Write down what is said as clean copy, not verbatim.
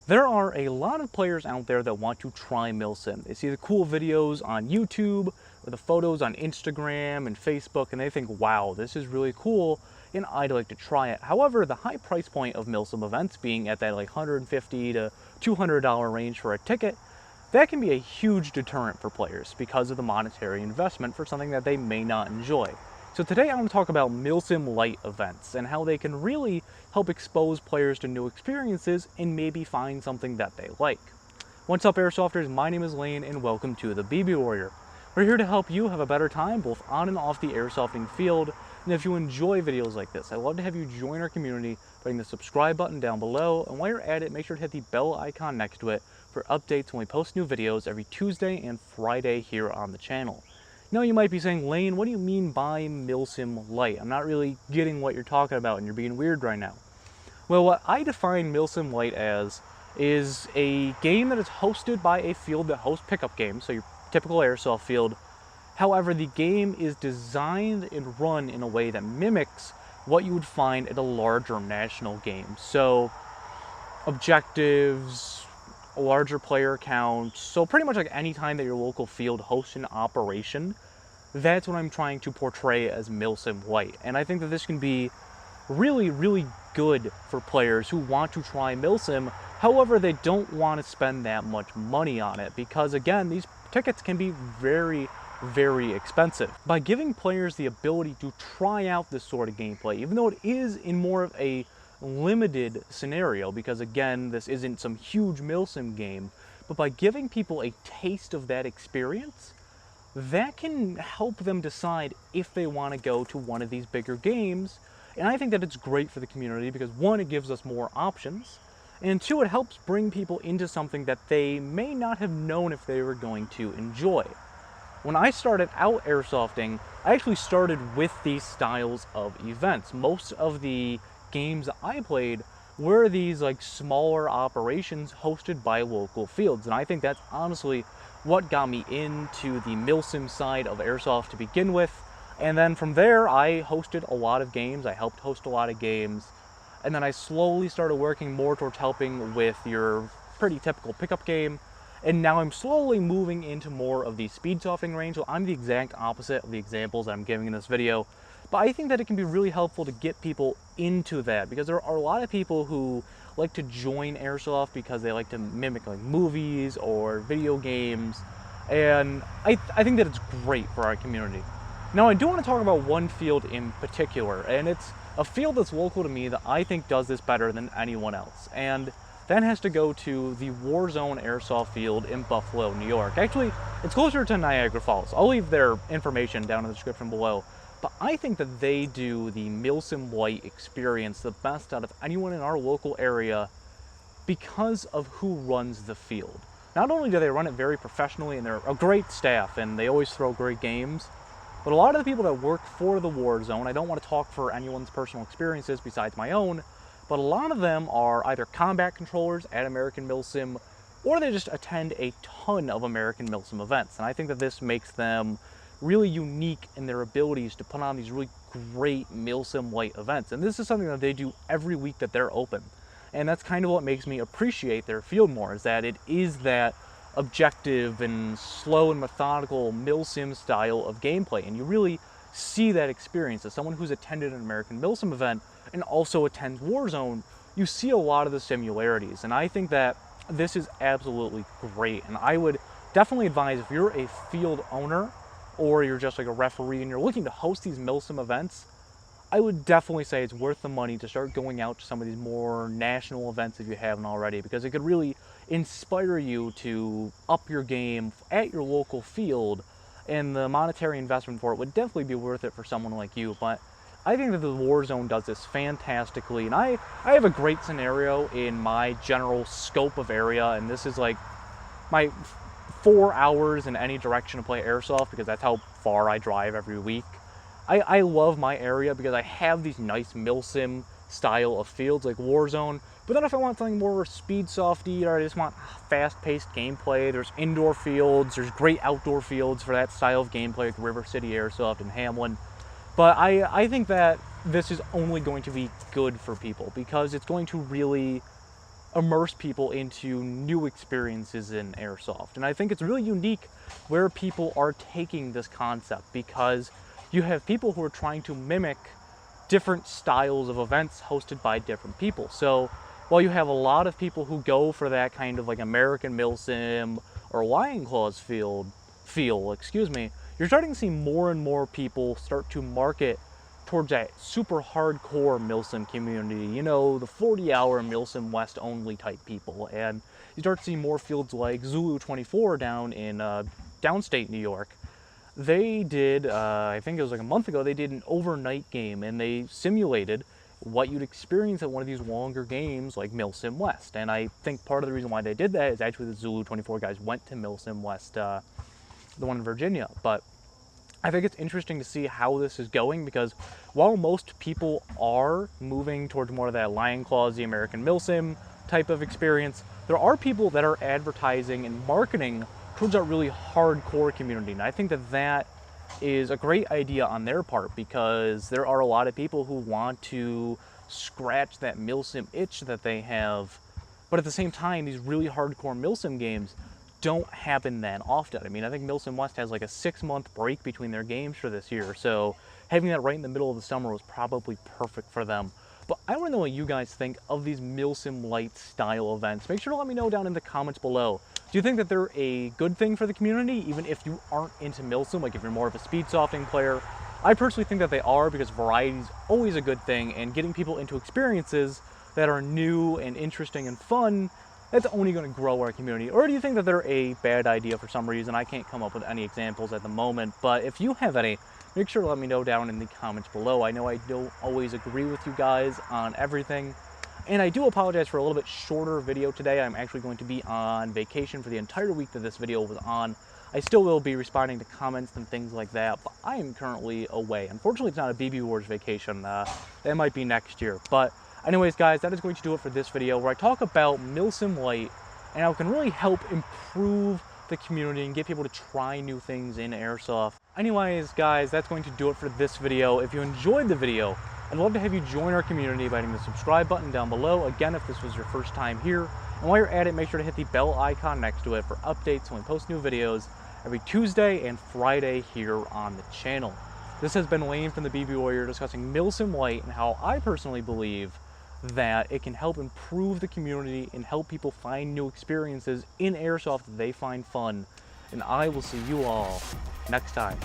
There are a lot of players out there that want to try Milsim. They see the cool videos on YouTube or the photos on Instagram and Facebook, and they think, wow, this is really cool, and I'd like to try it. However, the high price point of Milsim events being at that like $150 to $200 range for a ticket, that can be a huge deterrent for players because of the monetary investment for something that they may not enjoy. So today I want to talk about Milsim Light events and how they can really help expose players to new experiences and maybe find something that they like. What's up, Airsofters? My name is Lane and welcome to the BB Warrior. We're here to help you have a better time both on and off the airsofting field. And if you enjoy videos like this, I'd love to have you join our community by hitting the subscribe button down below. And while you're at it, make sure to hit the bell icon next to it for updates when we post new videos every Tuesday and Friday here on the channel. Now you might be saying, Lane, what do you mean by Milsim Light? I'm not really getting what you're talking about and you're being weird right now. Well, what I define Milsim Light as is a game that is hosted by a field that hosts pickup games, so your typical airsoft field. However, the game is designed and run in a way that mimics what you would find at a larger national game. So objectives, larger player counts, so pretty much like any time that your local field hosts an operation, that's what I'm trying to portray as Milsim Light. And I think that this can be really, really good for players who want to try Milsim, however they don't want to spend that much money on it, because again, these tickets can be very, very expensive. By giving players the ability to try out this sort of gameplay, even though it is in more of a limited scenario, because again, this isn't some huge Milsim game, but by giving people a taste of that experience, that can help them decide if they want to go to one of these bigger games. And I think that it's great for the community because one, it gives us more options, and two, it helps bring people into something that they may not have known if they were going to enjoy. When I started out airsofting, I actually started with these styles of events. Most of the games I played were these like smaller operations hosted by local fields, and I think that's honestly what got me into the Milsim side of airsoft to begin with. And then from there I hosted a lot of games, I helped host a lot of games, and then I slowly started working more towards helping with your pretty typical pickup game, and now I'm slowly moving into more of the speed softening range. So I'm the exact opposite of the examples that I'm giving in this video. But I think that it can be really helpful to get people into that, because there are a lot of people who like to join airsoft because they like to mimic like movies or video games, and I think that it's great for our community. Now I do want to talk about one field in particular, and it's a field that's local to me that I think does this better than anyone else, and that has to go to the WARZONE airsoft field in Buffalo, New York. Actually, it's closer to Niagara Falls. I'll leave their information down in the description below. But I think that they do the Milsim Light experience the best out of anyone in our local area because of who runs the field. Not only do they run it very professionally, and they're a great staff, and they always throw great games, but a lot of the people that work for the WARZONE, I don't want to talk for anyone's personal experiences besides my own, but a lot of them are either combat controllers at American Milsim, or they just attend a ton of American Milsim events. And I think that this makes them really unique in their abilities to put on these really great Milsim Light events. And this is something that they do every week that they're open. And that's kind of what makes me appreciate their field more, is that it is that objective and slow and methodical Milsim style of gameplay. And you really see that experience as someone who's attended an American Milsim event and also attends WARZONE. You see a lot of the similarities, and I think that this is absolutely great. And I would definitely advise, if you're a field owner or you're just like a referee and you're looking to host these Milsim events, I would definitely say it's worth the money to start going out to some of these more national events if you haven't already, because it could really inspire you to up your game at your local field, and the monetary investment for it would definitely be worth it for someone like you. But I think that the WARZONE does this fantastically, and I have a great scenario in my general scope of area, and this is like my 4 hours in any direction to play airsoft, because that's how far I drive every week. I love my area because I have these nice Milsim style of fields like WARZONE, but then if I want something more speed softy, or I just want fast-paced gameplay, there's indoor fields, there's great outdoor fields for that style of gameplay like River City Airsoft and Hamlin. But I think that this is only going to be good for people, because it's going to really immerse people into new experiences in airsoft. And I think it's really unique where people are taking this concept, because you have people who are trying to mimic different styles of events hosted by different people. So while you have a lot of people who go for that kind of like American Milsim or Lion Claws feel, you're starting to see more and more people start to market towards that super hardcore Milsim community, you know, the 40-hour Milsim West only type people. And you start to see more fields like Zulu 24 down in downstate New York. They did, I think it was like a month ago, they did an overnight game, and they simulated what you'd experience at one of these longer games like Milsim West. And I think part of the reason why they did that is actually the Zulu 24 guys went to Milsim West, the one in Virginia. But I think it's interesting to see how this is going, because while most people are moving towards more of that Lion Claws, the American Milsim type of experience, there are people that are advertising and marketing towards that really hardcore community. And I think that that is a great idea on their part, because there are a lot of people who want to scratch that Milsim itch that they have. But at the same time, these really hardcore Milsim games don't happen that often. I mean, I think Milsim West has like a 6-month break between their games for this year, so having that right in the middle of the summer was probably perfect for them. But I want to know what you guys think of these Milsim Light style events. Make sure to let me know down in the comments below. Do you think that they're a good thing for the community, even if you aren't into Milsim, like if you're more of a speed softening player? I personally think that they are, because variety is always a good thing, and getting people into experiences that are new and interesting and fun, that's only going to grow our community. Or do you think that they're a bad idea for some reason? I can't come up with any examples at the moment, but if you have any, make sure to let me know down in the comments below. I know I don't always agree with you guys on everything, and I do apologize for a little bit shorter video today. I'm actually going to be on vacation for the entire week that this video was on. I still will be responding to comments and things like that, but I am currently away. Unfortunately, it's not a BB Wars vacation. That might be next year. But anyways, guys, that is going to do it for this video, where I talk about Milsim Light and how it can really help improve the community and get people to try new things in airsoft. Anyways, guys, that's going to do it for this video. If you enjoyed the video, I'd love to have you join our community by hitting the subscribe button down below. Again, if this was your first time here. And while you're at it, make sure to hit the bell icon next to it for updates when we post new videos every Tuesday and Friday here on the channel. This has been Lane from the BB Warrior discussing Milsim Light and how I personally believe that it can help improve the community and help people find new experiences in airsoft that they find fun. And I will see you all next time.